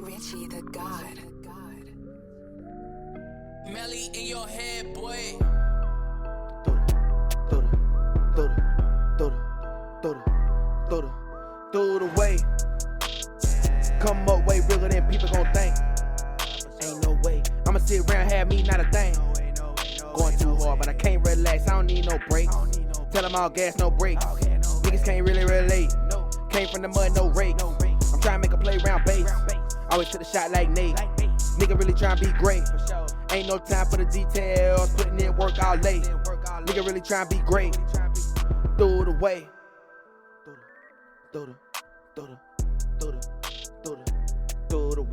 Richie the God. Melly in your head, boy. Through the way. Come up way realer than people gon' think. Ain't no way. I'ma sit around, have me not a thing. Going too hard, but I can't relax. I don't need no breaks. Tell them all gas, no brakes. Niggas can't really relate. Came from the mud, no rake. I'm trying to make a play round base. Always took the shot like Nate. Nigga really trying to be great. Ain't no time for the details. Putting in work all late. Nigga really trying to be great. Through the way. Through the way.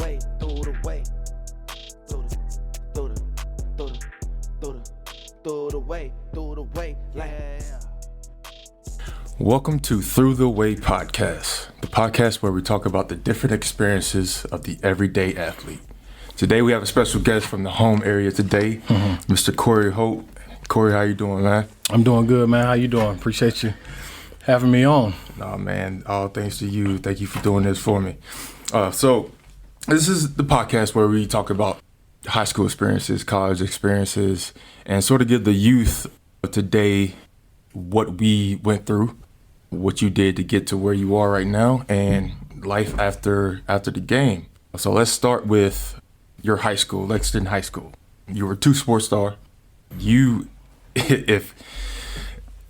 Through the way. Yeah. Welcome to Through the Way podcast, the podcast where we talk about the different experiences of the everyday athlete. Today we have a special guest from the home area today, Mr. Cory Holt. Cory, how you doing, man? I'm doing good, man. How you doing? Appreciate you having me on. No, man, all thanks to you. Thank you for doing this for me. So this is the podcast where we talk about high school experiences, college experiences, and sort of give the youth of today what we went through, what you did to get to where you are right now, and life after the game. So let's start with your high school, Lexington High School. You were two sports star. If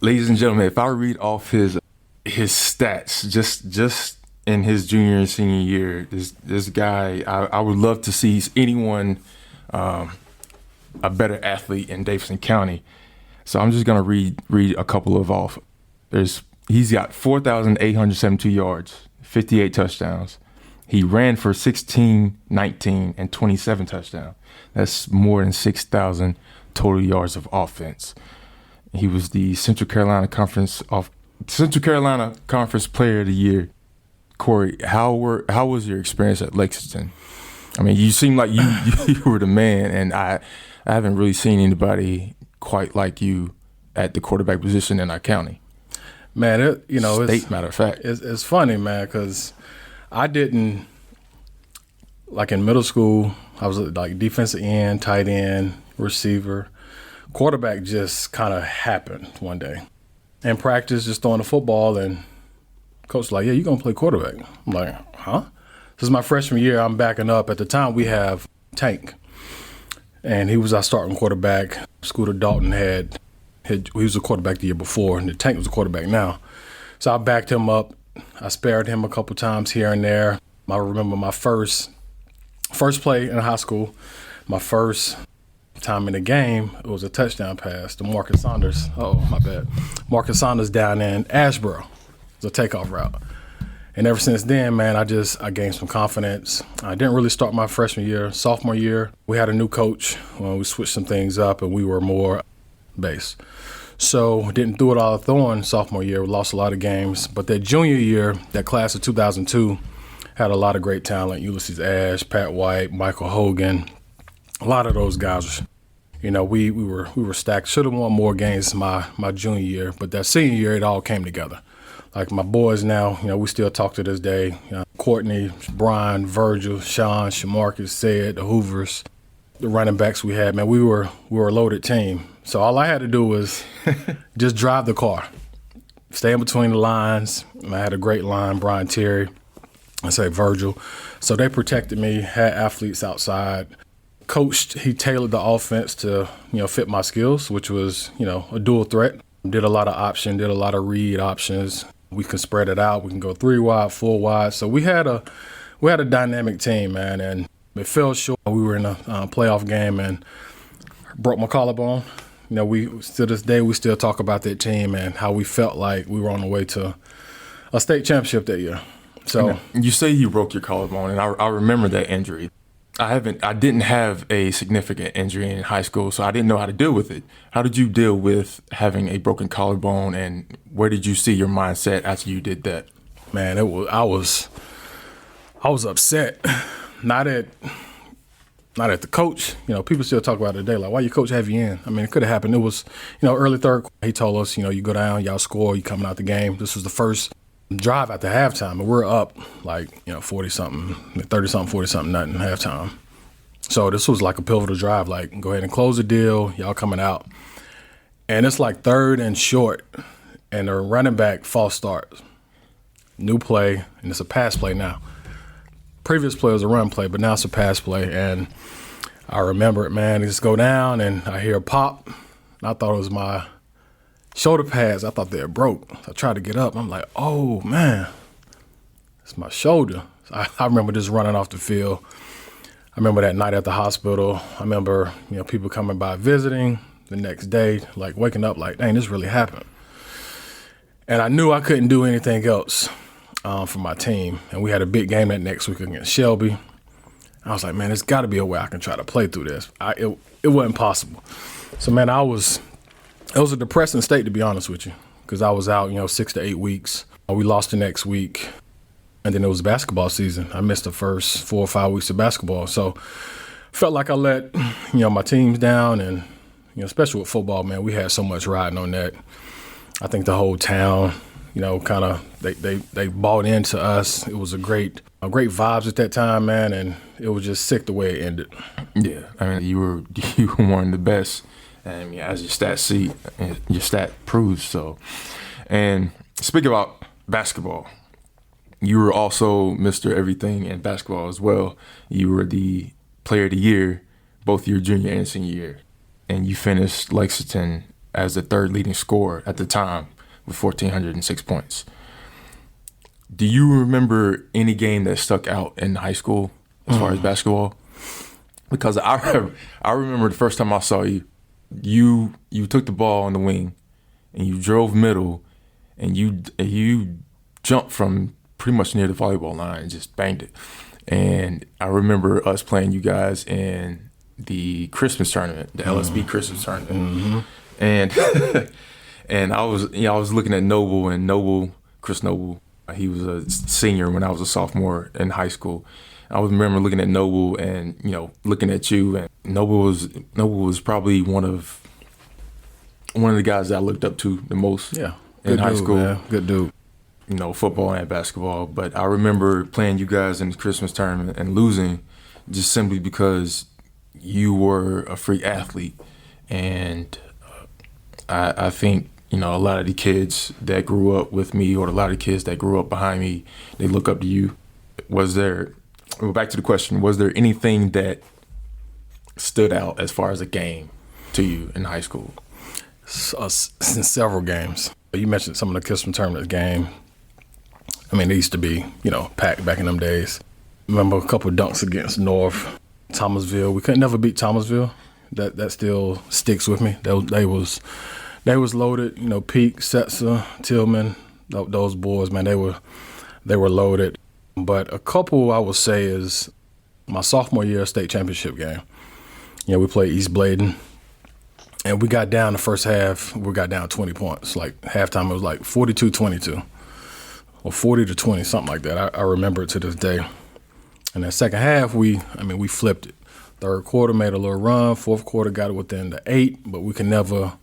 ladies and gentlemen, if I read off his stats, just in his junior and senior year, this guy, I would love to see anyone a better athlete in Davidson County. So I'm just gonna read a couple of off. He's got 4,872 yards, 58 touchdowns. He ran for 16, 19, and 27 touchdowns. That's more than 6,000 total yards of offense. He was the Central Carolina Conference Player of the Year. Cory, how was your experience at Lexington? I mean, you seem like you were the man, and I haven't really seen anybody quite like you at the quarterback position in our county. Man, State, matter of fact. It's funny, man, because I didn't, like in middle school, I was like defensive end, tight end, receiver. Quarterback just kind of happened one day. In practice, just throwing the football, and coach was like, yeah, you're going to play quarterback. I'm like, huh? This is my freshman year. I'm backing up. At the time, we have Tank, and he was our starting quarterback. Scooter Dalton he was a quarterback the year before, and the Tank was a quarterback now. So I backed him up. I spared him a couple times here and there. I remember my first play in high school, my first time in the game, it was a touchdown pass to Marcus Saunders. Oh, my bad. Marcus Saunders down in Asheboro. It was a takeoff route. And ever since then, man, I gained some confidence. I didn't really start my freshman year. Sophomore year, we had a new coach. We switched some things up, and we were more base. So didn't do it all throwing sophomore year. We lost a lot of games. But that junior year, that class of 2002, had a lot of great talent. Ulysses Ash, Pat White, Michael Hogan. A lot of those guys, we were stacked. Should have won more games my junior year. But that senior year, it all came together. Like my boys now, we still talk to this day. Courtney, Brian, Virgil, Sean, Shamarcus, Said, the Hoovers, the running backs we had, man, we were a loaded team. So all I had to do was just drive the car, stay in between the lines. I had a great line, Brian Terry, Virgil. So they protected me, had athletes outside. Coached, he tailored the offense to, fit my skills, which was, a dual threat. Did a lot of option, did a lot of read options. We can spread it out. We can go 3 wide, 4 wide. So we had a dynamic team, man, and it fell short. We were in a playoff game and broke my collarbone. We to this day we still talk about that team and how we felt like we were on the way to a state championship that year. So you say you broke your collarbone, and I remember that injury. I didn't have a significant injury in high school, so I didn't know how to deal with it. How did you deal with having a broken collarbone, and where did you see your mindset after you did that? Man, I was upset. Not at the coach. People still talk about it today, like, why your coach have you in? I mean, it could have happened. It was, early third. He told us, you go down, y'all score, you coming out the game. This was the first drive after halftime, and we're up like 40-something, 30-something, 40-something, nothing halftime. So this was like a pivotal drive. Like, go ahead and close the deal. Y'all coming out, and it's like 3rd and short, and the running back false starts. New play, and it's a pass play now. Previous play was a run play, but now it's a pass play, and I remember it, man. It just go down, and I hear a pop. And I thought it was my shoulder pads. I thought they had broke. So I tried to get up. I'm like, oh, man, it's my shoulder. So I remember just running off the field. I remember that night at the hospital. I remember, people coming by visiting the next day, like waking up like, dang, this really happened. And I knew I couldn't do anything else for my team. And we had a big game that next week against Shelby. I was like, man, there's got to be a way I can try to play through this. It wasn't possible. So, man, it was a depressing state, to be honest with you, because I was out, 6 to 8 weeks. We lost the next week, and then it was basketball season. I missed the first 4 or 5 weeks of basketball. So felt like I let, my teams down, and, especially with football, man, we had so much riding on that. I think the whole town, kind of they bought into us. It was a great vibes at that time, man, and it was just sick the way it ended. Yeah, I mean, you were one of the best, and as your stat proves. So, and speaking about basketball, you were also Mr. Everything in basketball as well. You were the Player of the Year, both your junior and senior year, and you finished Lexington as the 3rd leading scorer at the time with 1,406 points. Do you remember any game that stuck out in high school as far as basketball? Because I remember the first time I saw you, you took the ball on the wing and you drove middle and you jumped from pretty much near the volleyball line and just banged it. And I remember us playing you guys in the Christmas tournament, the LSB Christmas tournament. Mm-hmm. And and I was looking at Chris Noble. He was a senior when I was a sophomore in high school. I remember looking at Noble and looking at you, and Noble was probably one of the guys that I looked up to the most. Yeah, in high school. Man. Good dude. Football and basketball. But I remember playing you guys in the Christmas tournament and losing, just simply because you were a freak athlete, and I think a lot of the kids that grew up with me, or a lot of the kids that grew up behind me, they look up to you. Back to the question, was there anything that stood out as far as a game to you in high school? Several games. You mentioned some of the Christmas tournament game. I mean, they used to be, packed back in them days. Remember a couple of dunks against North, Thomasville. We couldn't never beat Thomasville. That still sticks with me. They was loaded. Peak, Setzer, Tillman, those boys, man, they were loaded. But a couple I would say is my sophomore year state championship game. We played East Bladen, and we got down the first half. We got down 20 points. Like halftime, it was like 42-22 or 40-20, something like that. I remember it to this day. And that second half, we flipped it. Third quarter made a little run. Fourth quarter got it within the 8, but we can never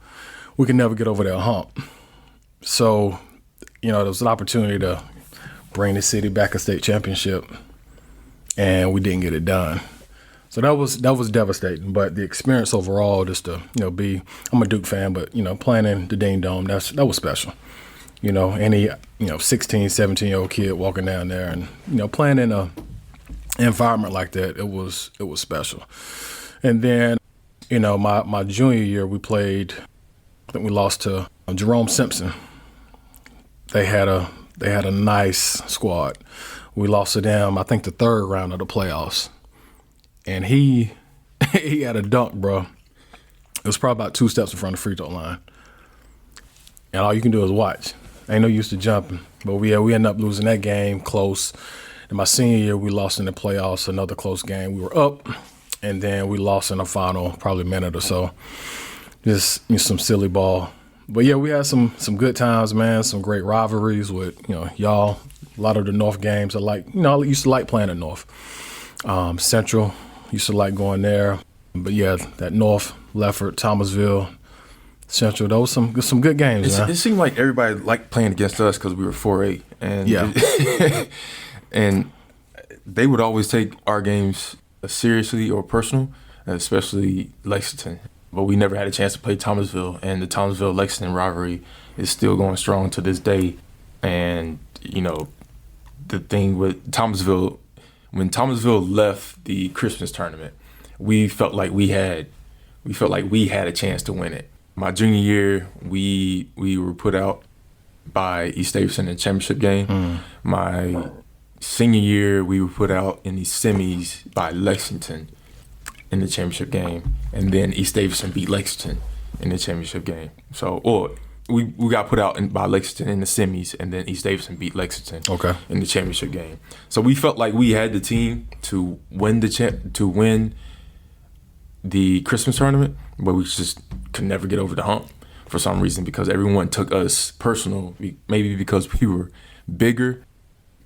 get over that hump. So, there was an opportunity to bring the city back a state championship, and we didn't get it done. So that was devastating. But the experience overall, just to I'm a Duke fan, but playing in the Dean Dome, that was special. Any 16, 17-year-old kid walking down there and playing in a environment like that, it was special. And then my junior year, we played. I think we lost to Jerome Simpson. They had a nice squad. We lost to them, I think, the 3rd round of the playoffs. And he had a dunk, bro. It was probably about 2 steps in front of the free throw line. And all you can do is watch. Ain't no use to jumping. But we ended up losing that game close. In my senior year, we lost in the playoffs, another close game. We were up, and then we lost in the final, probably a minute or so. Just some silly ball. But yeah, we had some good times, man. Some great rivalries with y'all. A lot of the North games I like. I used to like playing at North. Central, used to like going there. But yeah, that North, Lefford, Thomasville, Central, those some good games, man. It seemed like everybody liked playing against us because we were 4A, and Yeah. and they would always take our games seriously or personal, especially Lexington. But we never had a chance to play Thomasville, and the Thomasville-Lexington rivalry is still going strong to this day. And, you know, the thing with Thomasville, when Thomasville left the Christmas tournament, we felt like we had a chance to win it. My junior year, we were put out by East Davidson in the championship game. My senior year, we were put out in the semis by Lexington in the championship game, and then East Davidson beat Lexington in the championship game. We got put out by Lexington in the semis, and then East Davidson beat Lexington in the championship game. So we felt like we had the team to win the Christmas tournament, but we just could never get over the hump for some reason, because everyone took us personal, maybe because we were bigger,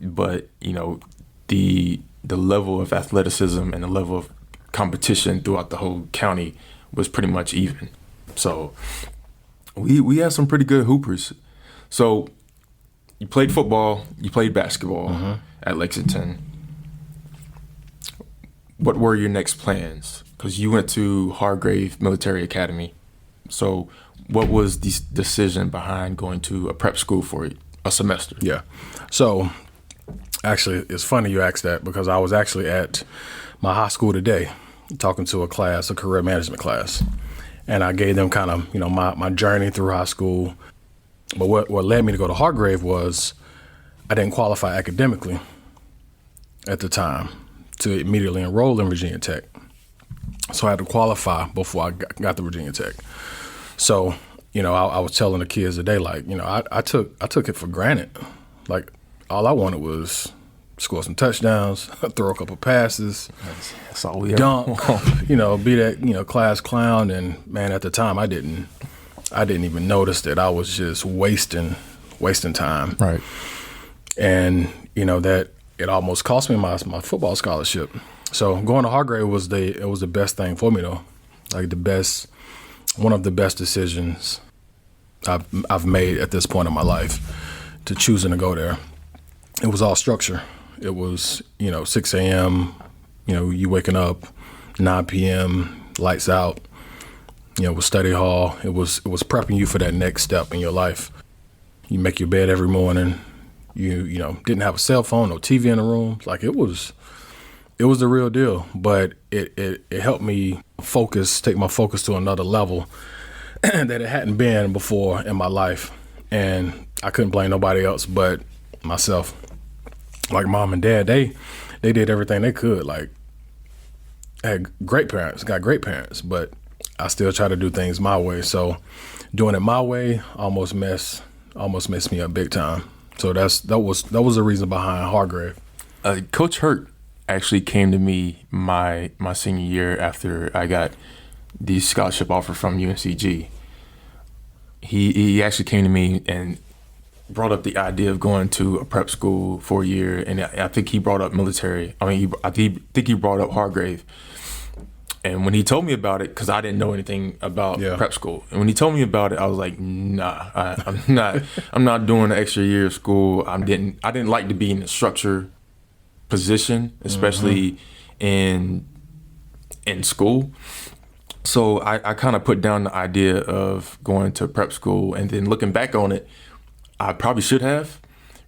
but, you know, the level of athleticism and the level of competition throughout the whole county was pretty much even. So we had some pretty good hoopers. So you played football, you played basketball at Lexington. What were your next plans? Because you went to Hargrave Military Academy. So what was the decision behind going to a prep school for a semester? Yeah. So actually, it's funny you asked that, because I was actually at my high school today talking to a career management class. And I gave them kind of, you know, my journey through high school. But what led me to go to Hargrave was I didn't qualify academically at the time to immediately enroll in Virginia Tech. So I had to qualify before I got to Virginia Tech. So, you know, I was telling the kids today, like, you know, I took it for granted. Like, all I wanted was score some touchdowns, throw a couple passes, That's all we dunk, you know, be that, you know, class clown. And man, at the time, I didn't even notice that I was just wasting time. Right. And, you know, that it almost cost me my football scholarship. So going to Hargrave was the best thing for me, though. Like one of the best decisions I've made at this point in my life, to choosing to go there. It was all structure. It was, you know, 6 a.m., you know, you waking up, 9 p.m., lights out, you know, with study hall. It was prepping you for that next step in your life. You make your bed every morning. You know, didn't have a cell phone, no TV in the room. Like, it was the real deal. But it helped me take my focus to another level that it hadn't been before in my life. And I couldn't blame nobody else but myself. Like, mom and dad, they did everything they could. Like, I had got great parents, but I still try to do things my way. So doing it my way almost messed me up big time. So that was the reason behind Hargrave. Coach Hurt actually came to me my senior year after I got the scholarship offer from UNCG. He actually came to me and brought up the idea of going to a prep school for a year, and I think he brought up military. I think he brought up Hargrave. And when he told me about it, because I didn't know anything about prep school, and when he told me about it, I was like, nah, I'm not doing an extra year of school. I didn't like to be in a structure position, especially in school. So I kind of put down the idea of going to prep school, and then looking back on it, I probably should have,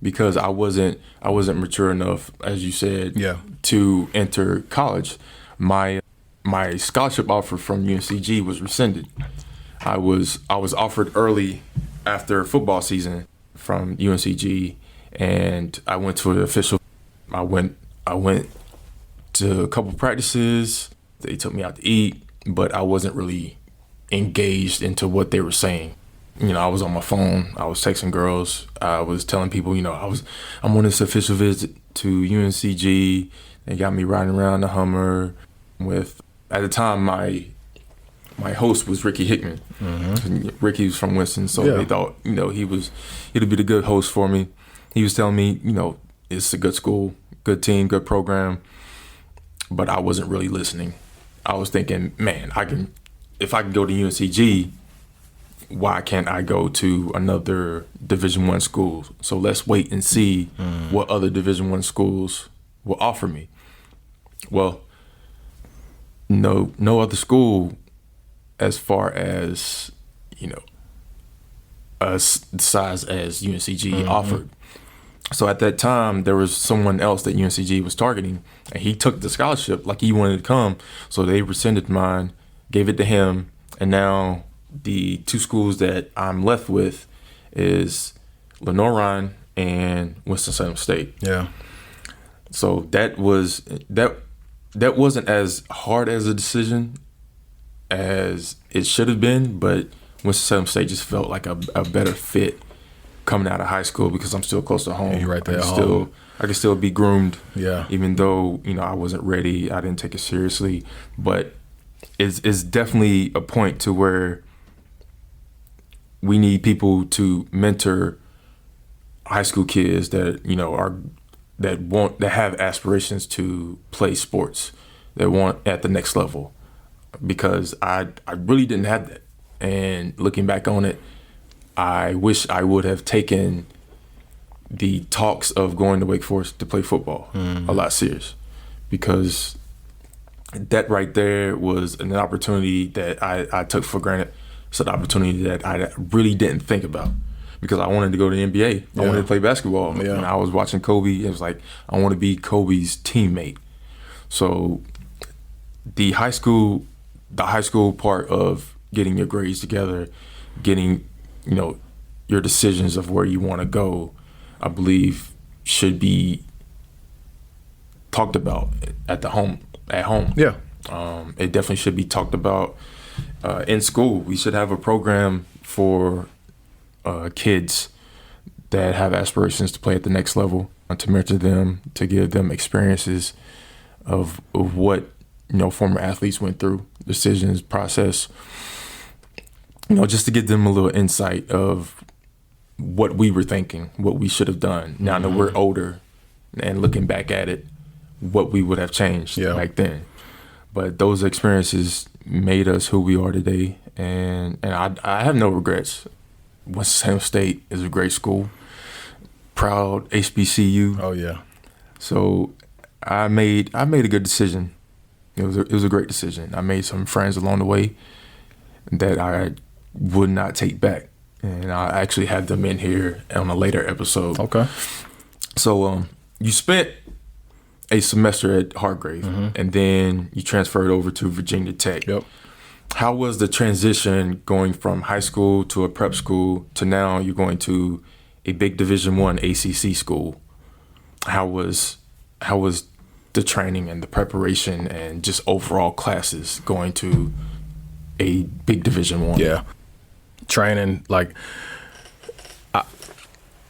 because I wasn't mature enough, as you said, to enter college. My scholarship offer from UNCG was rescinded. I was offered early after football season from UNCG, and I went to an official. I went to a couple practices. They took me out to eat, but I wasn't really engaged into what they were saying. You know, I was on my phone. I was texting girls. I was telling people, you know, I'm on this official visit to UNCG. They got me riding around the Hummer with, at the time, my host was Ricky Hickman. Ricky was from Winston, so they thought, you know, he'd be the good host for me. He was telling me, you know, it's a good school, good team, good program, but I wasn't really listening. I was thinking, man, if I can go to UNCG, why can't I go to another Division I school? So let's wait and see what other Division I schools will offer me. Well, no other school, as far as, you know, a size as UNCG offered. So at that time, there was someone else that UNCG was targeting, and he took the scholarship like he wanted to come. So they rescinded mine, gave it to him, and now the two schools that I'm left with is Lenoir and Winston-Salem State. Yeah. So that wasn't as hard as a decision as it should have been, but Winston-Salem State just felt like a better fit coming out of high school because I'm still close to home. Yeah, you're right there. I can still be groomed. Yeah. Even though, you know, I wasn't ready, I didn't take it seriously, but it's definitely a point to where we need people to mentor high school kids that, you know, that have aspirations to play sports, that want at the next level, because I really didn't have that. And looking back on it, I wish I would have taken the talks of going to Wake Forest to play football a lot serious, because that right there was an opportunity that I took for granted. It's an opportunity that I really didn't think about, because I wanted to go to the NBA. I wanted to play basketball. Yeah. And I was watching Kobe. It was like, I want to be Kobe's teammate. So the high school part of getting your grades together, getting, you know, your decisions of where you want to go, I believe should be talked about at home. Yeah. It definitely should be talked about in school. We should have a program for kids that have aspirations to play at the next level, to mentor them, to give them experiences of what, you know, former athletes went through, decisions, process, you know, just to give them a little insight of what we were thinking, what we should have done. Now that we're older and looking back at it, what we would have changed back then. But those experiences made us who we are today, and I have no regrets. Winston-Salem State is a great school, proud HBCU. Oh yeah. So I made a good decision. It was a great decision. I made some friends along the way that I would not take back, and I actually had them in here on a later episode. Okay. So you spent a semester at Hargrave, and then you transferred over to Virginia Tech. Yep. How was the transition going from high school to a prep school to now you're going to a big Division I ACC school? How was the training and the preparation and just overall classes going to a big Division I? Yeah. Training, like,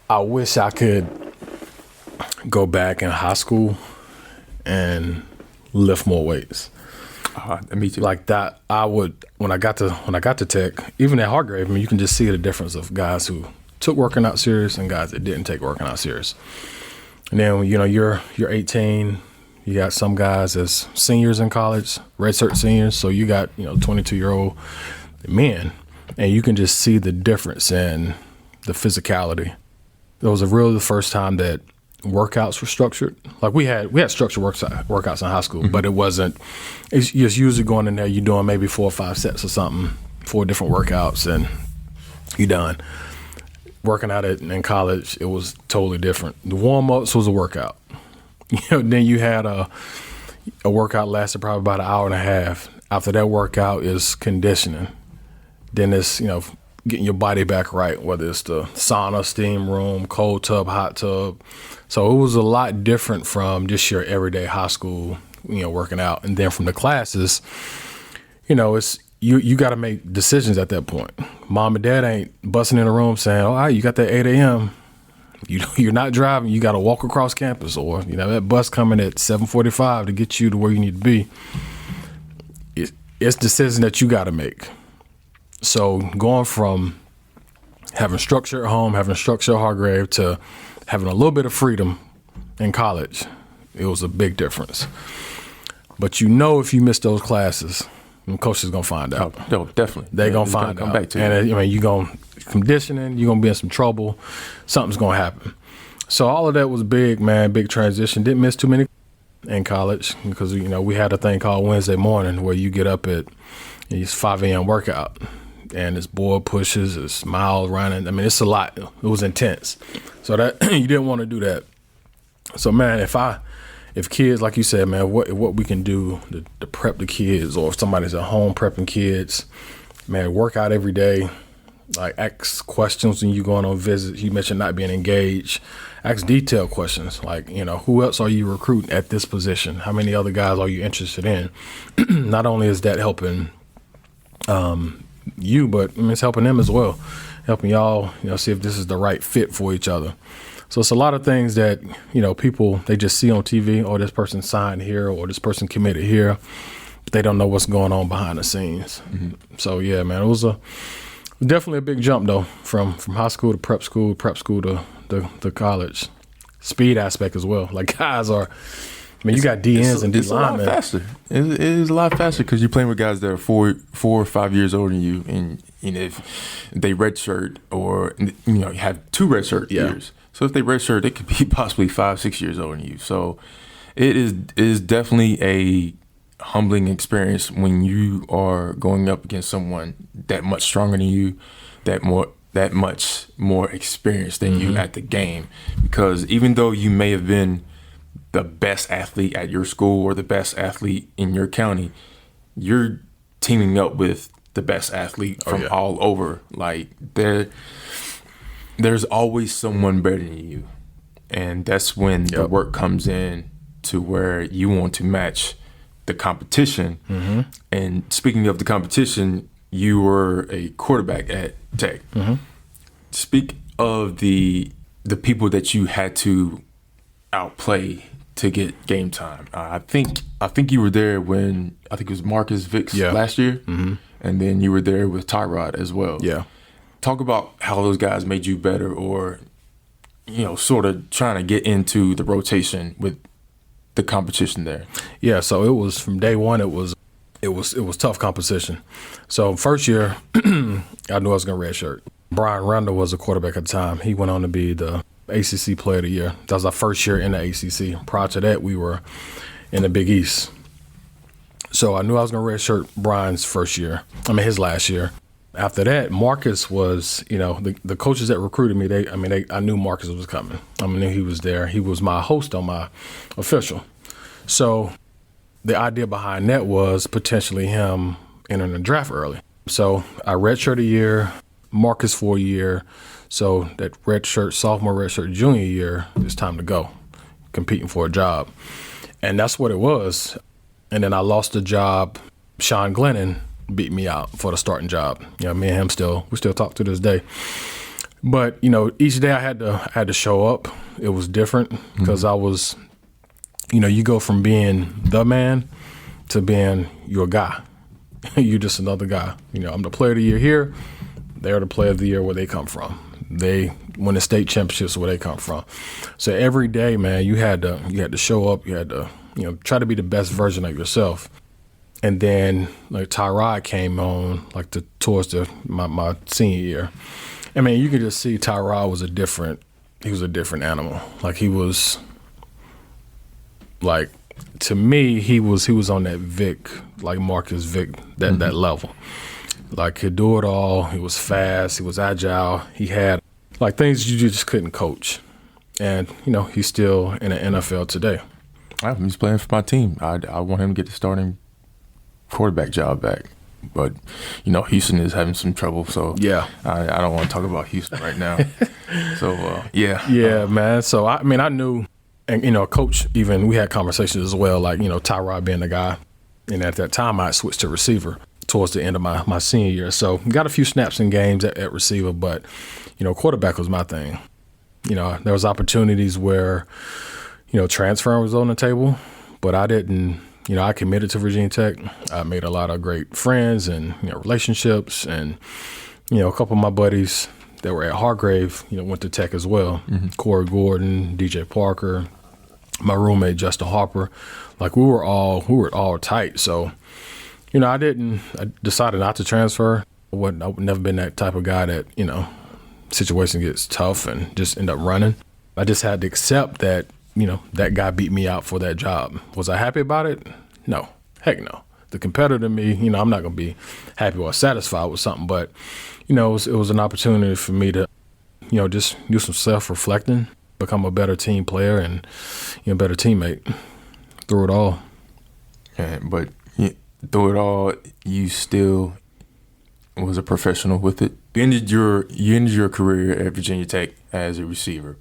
I wish I could go back in high school and lift more weights. Me too. Like that, I would when I got to Tech, even at Hargrave. I mean, you can just see the difference of guys who took working out serious and guys that didn't take working out serious. And then, you know, you're 18. You got some guys as seniors in college, redshirt seniors. So you got, you know, 22-year-old men, and you can just see the difference in the physicality. It was really the first time that workouts were structured. Like we had structured workouts in high school, but it's just usually going in there, you're doing maybe 4 or 5 sets or something, 4 different workouts, and you're done. Working out in college, it was totally different. The warm-ups was a workout. You know, then you had a workout lasted probably about an hour and a half. After that workout is conditioning. Then it's, you know, getting your body back right, whether it's the sauna, steam room, cold tub, hot tub. So it was a lot different from just your everyday high school, you know, working out. And then from the classes, you know, it's you got to make decisions at that point. Mom and dad ain't busting in the room saying, "Oh, all right, you got that 8 a.m. You're not driving. You got to walk across campus, or, you know, that bus coming at 7:45 to get you to where you need to be." It's decisions that you got to make. So going from having structure at home, having structure at Hargrave, to having a little bit of freedom in college, it was a big difference. But you know, if you miss those classes, And coach is gonna find out. Oh, no, definitely. They gonna find come out. back to you. And I mean, you gonna conditioning. You're gonna be in some trouble. Something's gonna happen. So all of that was big, man. Big transition. Didn't miss too many in college because we had a thing called Wednesday morning where you get up at it's 5 a.m. workout, and it's board pushes, it's mile running. I mean, it's a lot. It was intense. So that you didn't want to do that. So man, if kids, like you said, man, what we can do to prep the kids, or if somebody's at home prepping kids, man, work out every day. Like, ask questions when you're going on visits. You mentioned not being engaged. Ask detailed questions like, who else are you recruiting at this position? How many other guys are you interested in? Not only is that helping you, but it's helping them as well, helping y'all, see if this is the right fit for each other. So it's a lot of things that, people, they just see on TV, or this person signed here, or this person committed here, but they don't know what's going on behind the scenes. Mm-hmm. So, yeah, man, it was definitely a big jump, though, from high school to prep school to college. Speed aspect as well. Like, guys are, you got DNs and D linemen. It's a lot faster. It is a lot faster because you're playing with guys that are 4 or 5 years older than you, and if they redshirt, or you have 2 redshirt years. So if they redshirt, they could be possibly 5-6 years older than you. So it is definitely a humbling experience when you are going up against someone that much stronger than you, that much more experienced than you at the game. Because even though you may have been the best athlete at your school or the best athlete in your county, you're teaming up with the best athlete from all over. Like, there's always someone better than you. And that's when the work comes in to where you want to match the competition. Mm-hmm. And speaking of the competition, you were a quarterback at Tech. Mm-hmm. Speak of the people that you had to outplay to get game time. I think you were there when I think it was Marcus Vicks last year, and then you were there with Tyrod as well. Yeah, talk about how those guys made you better, or sort of trying to get into the rotation with the competition there. Yeah, so it was from day one. It was tough competition. So first year, I knew I was going to redshirt. Brian Randall was a quarterback at the time. He went on to be the ACC Player of the Year. That was our first year in the ACC. Prior to that, we were in the Big East. So I knew I was going to redshirt Brian's his last year. After that, Marcus was, the coaches that recruited me, I knew Marcus was coming. I knew he was there. He was my host on my official. So the idea behind that was potentially him entering the draft early. So I redshirt a year, Marcus for a year. So that sophomore redshirt junior year, it's time to go, competing for a job. And that's what it was. And then I lost the job. Sean Glennon beat me out for the starting job. Me and him we still talk to this day. But, each day I had to show up. It was different because I was, you go from being the man to being your guy. You're just another guy. I'm the player of the year here. They're the player of the year where they come from. They win the state championships where they come from. So every day, man, you had to show up. You had to, try to be the best version of yourself. And then like Tyrod came on towards my senior year. You could just see Tyrod was a different animal. Like, he was like, to me, he was on that Vic, like Marcus Vic, that level. Like, he'd do it all. He was fast. He was agile. He had like things you just couldn't coach. And, he's still in the NFL today. He's playing for my team. I want him to get the starting quarterback job back. But, Houston is having some trouble. So, I don't want to talk about Houston right now. So, Yeah, man. So, I knew, and, coach, even we had conversations as well, like, Tyrod being the guy. And at that time, I switched to receiver towards the end of my senior year. So, got a few snaps in games at receiver, but, quarterback was my thing. There was opportunities where, transfer was on the table, but I didn't, I committed to Virginia Tech. I made a lot of great friends and, relationships, and, a couple of my buddies that were at Hargrave, went to Tech as well. Mm-hmm. Corey Gordon, DJ Parker, my roommate Justin Harper. Like, we were all tight. So, I decided not to transfer. I would never been that type of guy that, situation gets tough and just end up running. I just had to accept that, that guy beat me out for that job. Was I happy about it? No. Heck no. The competitor in me, I'm not going to be happy or satisfied with something, but, it was an opportunity for me to, just do some self-reflecting, become a better team player and, a better teammate through it all. Yeah, but through it all, you still was a professional with it. You ended your career at Virginia Tech as a receiver.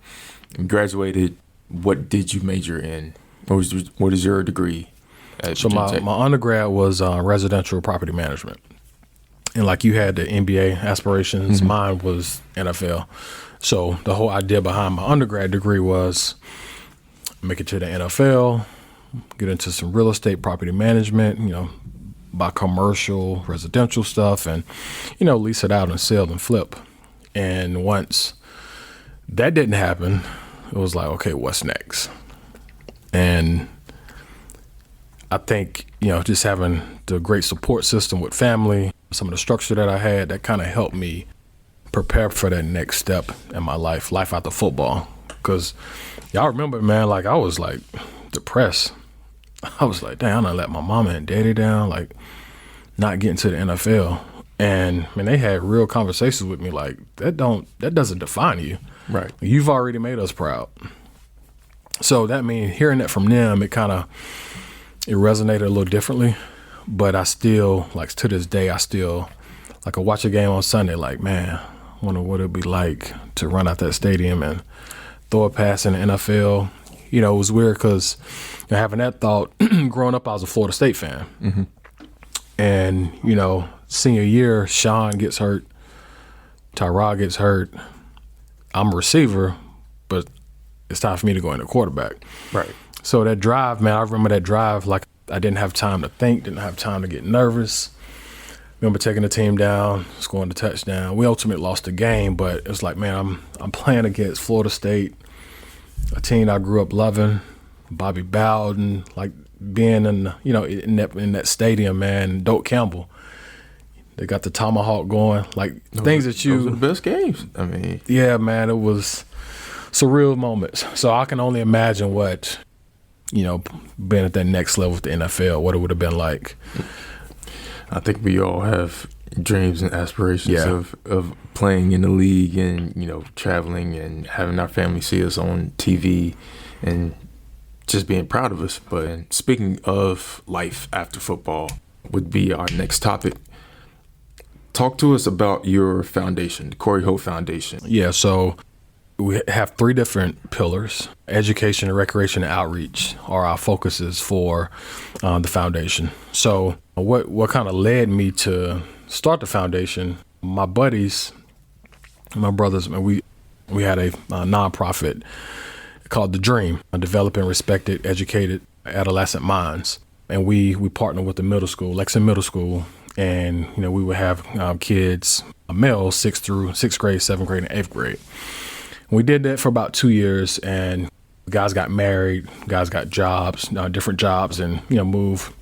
You graduated. What did you major in? What is your degree at Virginia Tech? My undergrad was residential property management. And like you had the NBA aspirations, mine was NFL. So the whole idea behind my undergrad degree was make it to the NFL, get into some real estate property management, buy commercial, residential stuff and, lease it out and sell and flip. And once that didn't happen, it was like, okay, what's next? And I think, just having the great support system with family, some of the structure that I had, that kind of helped me prepare for that next step in my life after football. Because y'all remember, man, like I was like depressed. I was like, damn, I done let my mama and daddy down, like not getting to the NFL. And man, they had real conversations with me like, that doesn't define you. Right. You've already made us proud. So that means hearing that from them, it resonated a little differently. But I still, like to this day, I watch a game on Sunday, like, man, I wonder what it'd be like to run out that stadium and throw a pass in the NFL. It was weird because having that thought, growing up, I was a Florida State fan. Mm-hmm. And, senior year, Sean gets hurt, Tyrod gets hurt. I'm a receiver, but it's time for me to go into quarterback. Right. So that drive, man, I remember that drive like I didn't have time to think, didn't have time to get nervous. Remember taking the team down, scoring the touchdown. We ultimately lost the game, but it was like, man, I'm playing against Florida State, a team I grew up loving, Bobby Bowden, like being in that stadium, man, Doak Campbell. They got the tomahawk going, like things that those are the best games. I mean, yeah, man, it was surreal moments. So I can only imagine what, being at that next level with the NFL, what it would have been like. I think we all have dreams and aspirations of playing in the league and, traveling and having our family see us on TV and just being proud of us. But speaking of life after football would be our next topic. Talk to us about your foundation, the Cory Holt Foundation. Yeah, so we have 3 different pillars. Education, recreation, and outreach are our focuses for the foundation. So what kind of led me to start the foundation, my buddies, my brothers, we had a nonprofit called The Dream, Developing Respected, Educated Adolescent Minds. And we partnered with the middle school, Lexington Middle School, and we would have kids, males, 6th through 6th grade, 7th grade, and 8th grade. We did that for about 2 years, and guys got married, guys got jobs, different jobs, and moved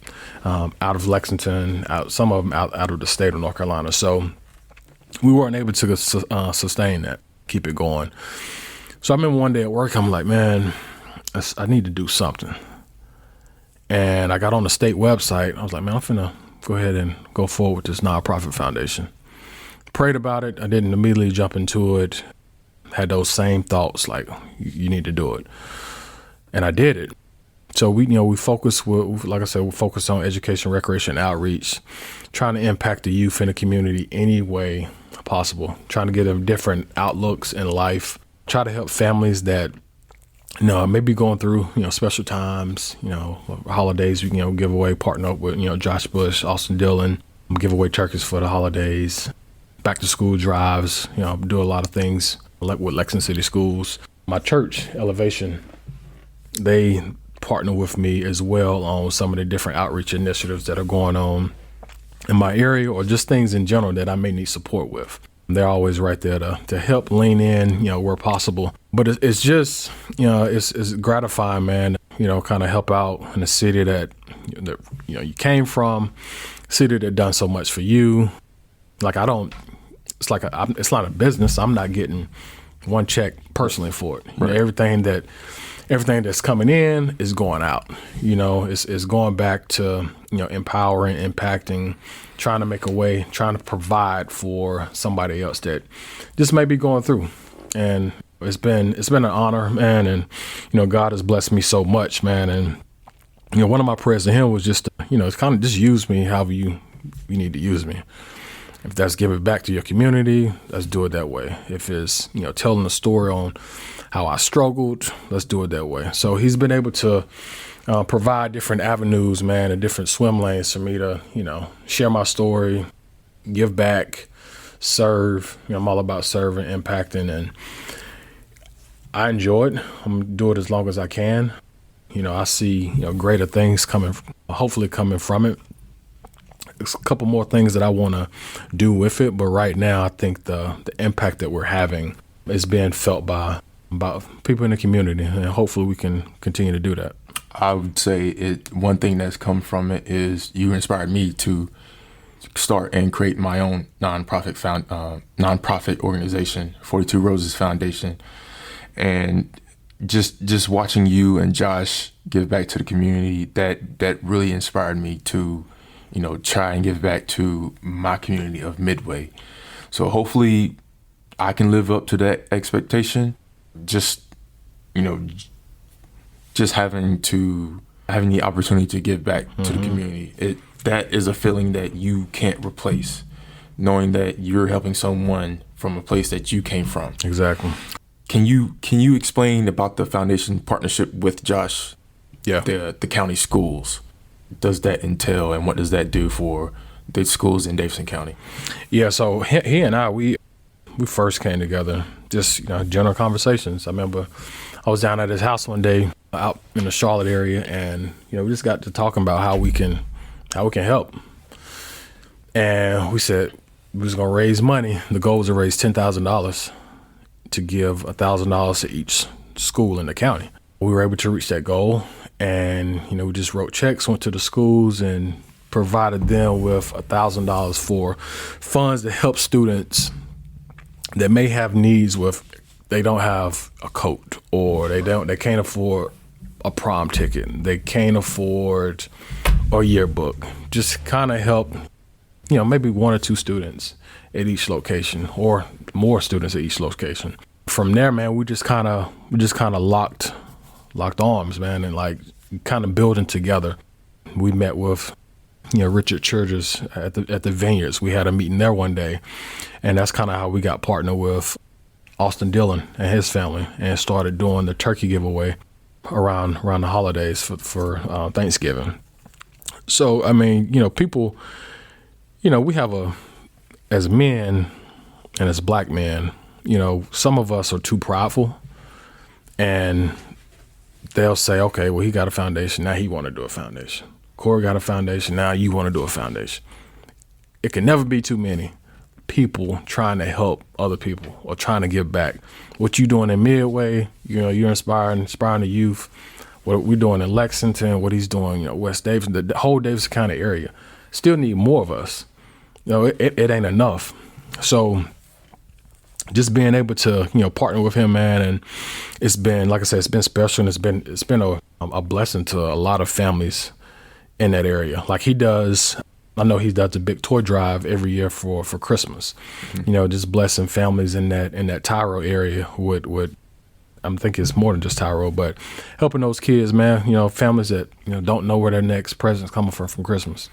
out of Lexington, some of them out of the state of North Carolina. So we weren't able to sustain that, keep it going. So I remember one day at work, I'm like, man, I need to do something. And I got on the state website. I was like, man, I'm finna go ahead and go forward with this nonprofit foundation. Prayed about it. I didn't immediately jump into it. Had those same thoughts, like you need to do it, and I did it. So we focus, like I said, we focus on education, recreation, outreach, trying to impact the youth in the community any way possible. Trying to get them different outlooks in life. Try to help families that maybe going through special times, holidays. We give away, partner up with Josh Bush, Austin Dillon, give away turkeys for the holidays. Back to school drives. Do a lot of things. Like with Lexington City Schools. My church, Elevation, they partner with me as well on some of the different outreach initiatives that are going on in my area or just things in general that I may need support with. They're always right there to help lean in, where possible. But it's just, it's gratifying, man, kind of help out in the city that you came from, city that done so much for you. Like it's not a business. I'm not getting one check personally for it. Right. Everything that's coming in is going out. It's going back to empowering, impacting, trying to make a way, trying to provide for somebody else that just may be going through. And it's been an honor, man. And God has blessed me so much, man. And one of my prayers to Him was just it's kind of just use me however you need to use me. If that's give it back to your community, let's do it that way. If it's telling a story on how I struggled, let's do it that way. So He's been able to provide different avenues, man, and different swim lanes for me to share my story, give back, serve. I'm all about serving, impacting, and I enjoy it. I'm gonna do it as long as I can. I see greater things hopefully coming from it. There's a couple more things that I want to do with it, but right now I think the impact that we're having is being felt by people in the community, and hopefully we can continue to do that. I would say one thing that's come from it is you inspired me to start and create my own nonprofit organization, 42 Roses Foundation, and just watching you and Josh give back to the community, that really inspired me to try and give back to my community of Midway. So hopefully I can live up to that expectation. Just having the opportunity to give back to the community. That is a feeling that you can't replace, knowing that you're helping someone from a place that you came from. Exactly. Can you explain about the foundation partnership with Josh? Yeah. The county schools. Does that entail, and what does that do for the schools in Davidson County? Yeah, so he and I, we first came together, just general conversations. I remember I was down at his house one day out in the Charlotte area, and we just got to talking about how we can help. And we said we was gonna raise money. The goal was to raise $10,000 to give $1,000 to each school in the county. We were able to reach that goal. And, we just wrote checks, went to the schools and provided them with $1,000 for funds to help students that may have needs with, they don't have a coat, or they can't afford a prom ticket. They can't afford a yearbook. Just kind of help, maybe one or two students at each location, or more students at each location. From there, man, we just kind of locked arms, man, and kind of building together. We met with Richard Churches at the Vineyards. We had a meeting there one day, and that's kind of how we got partnered with Austin Dillon and his family, and started doing the turkey giveaway around the holidays for Thanksgiving. So I mean, people, we have as men and as black men, some of us are too prideful, and they'll say, okay, well, he got a foundation, now he want to do a foundation. Cory got a foundation, now you want to do a foundation. It can never be too many people trying to help other people or trying to give back. What you doing in Midway, you're inspiring the youth. What we're doing in Lexington, what he's doing, West Davidson, the whole Davidson County area. Still need more of us. It ain't enough. So just being able to, partner with him, man, and it's been, like I said, it's been special, and it's been a blessing to a lot of families in that area. Like he does, I know he does a big toy drive every year for Christmas. Mm-hmm. Just blessing families in that Tyro area with I'm thinking it's more than just Tyro, but helping those kids, man, families that, don't know where their next present's coming from Christmas.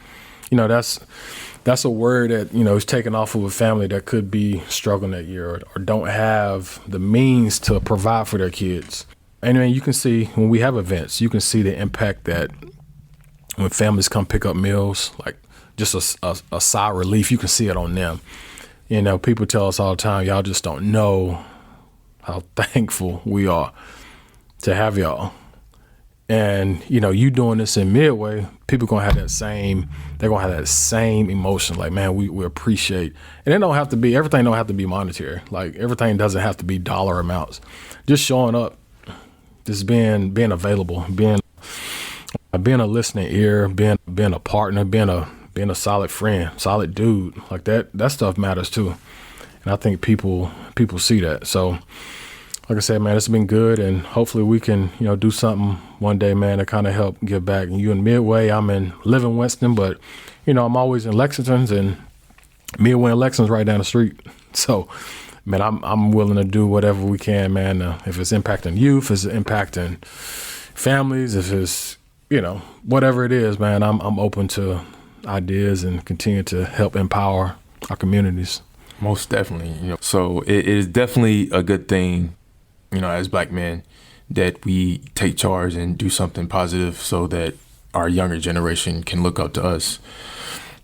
That's a word that, is taken off of a family that could be struggling that year or don't have the means to provide for their kids. And then you can see when we have events, you can see the impact that when families come pick up meals, like just a sigh of relief, you can see it on them. People tell us all the time, y'all just don't know how thankful we are to have y'all. And, you doing this in Midway, people gonna have that same emotion. Like, man, we appreciate, and everything don't have to be monetary. Like everything doesn't have to be dollar amounts. Just showing up, just being available, being being a listening ear, being a partner, being a solid friend, solid dude, like that stuff matters too. And I think people see that. So like I said, man, it's been good, and hopefully we can, do something one day, man, to kind of help give back. And you in Midway, live in Winston, but I'm always in Lexington's, and Midway and Lexington's right down the street. So, man, I'm willing to do whatever we can, man. If it's impacting youth, if it's impacting families, if it's whatever it is, man, I'm open to ideas and continue to help empower our communities. Most definitely. So it is definitely a good thing, as Black men, that we take charge and do something positive so that our younger generation can look up to us.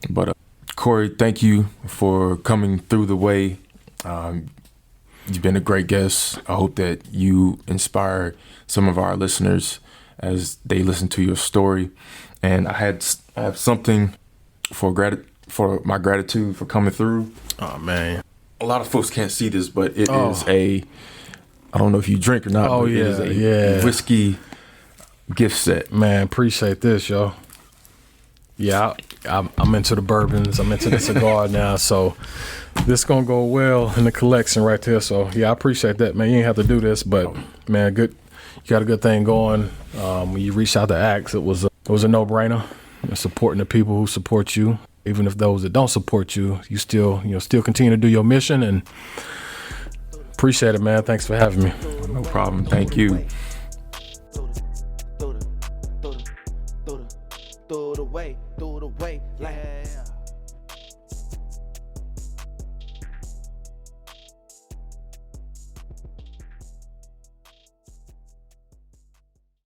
But Cory, thank you for coming through the way. You've been a great guest. I hope that you inspire some of our listeners as they listen to your story. And I have something for my gratitude for coming through. Oh man, a lot of folks can't see this, but it is I don't know if you drink or not, but it is a whiskey gift set. Man, appreciate this, yo. Yeah, I'm into the bourbons. I'm into the cigar now, so this gonna go well in the collection right there. So yeah, I appreciate that, man. You ain't have to do this, but man, good. You got a good thing going. When you reached out to Axe, it was a no-brainer. Supporting the people who support you, even if those that don't support you, you still continue to do your mission, and appreciate it, man. Thanks for having me. No problem. Thank you. Throw the way, like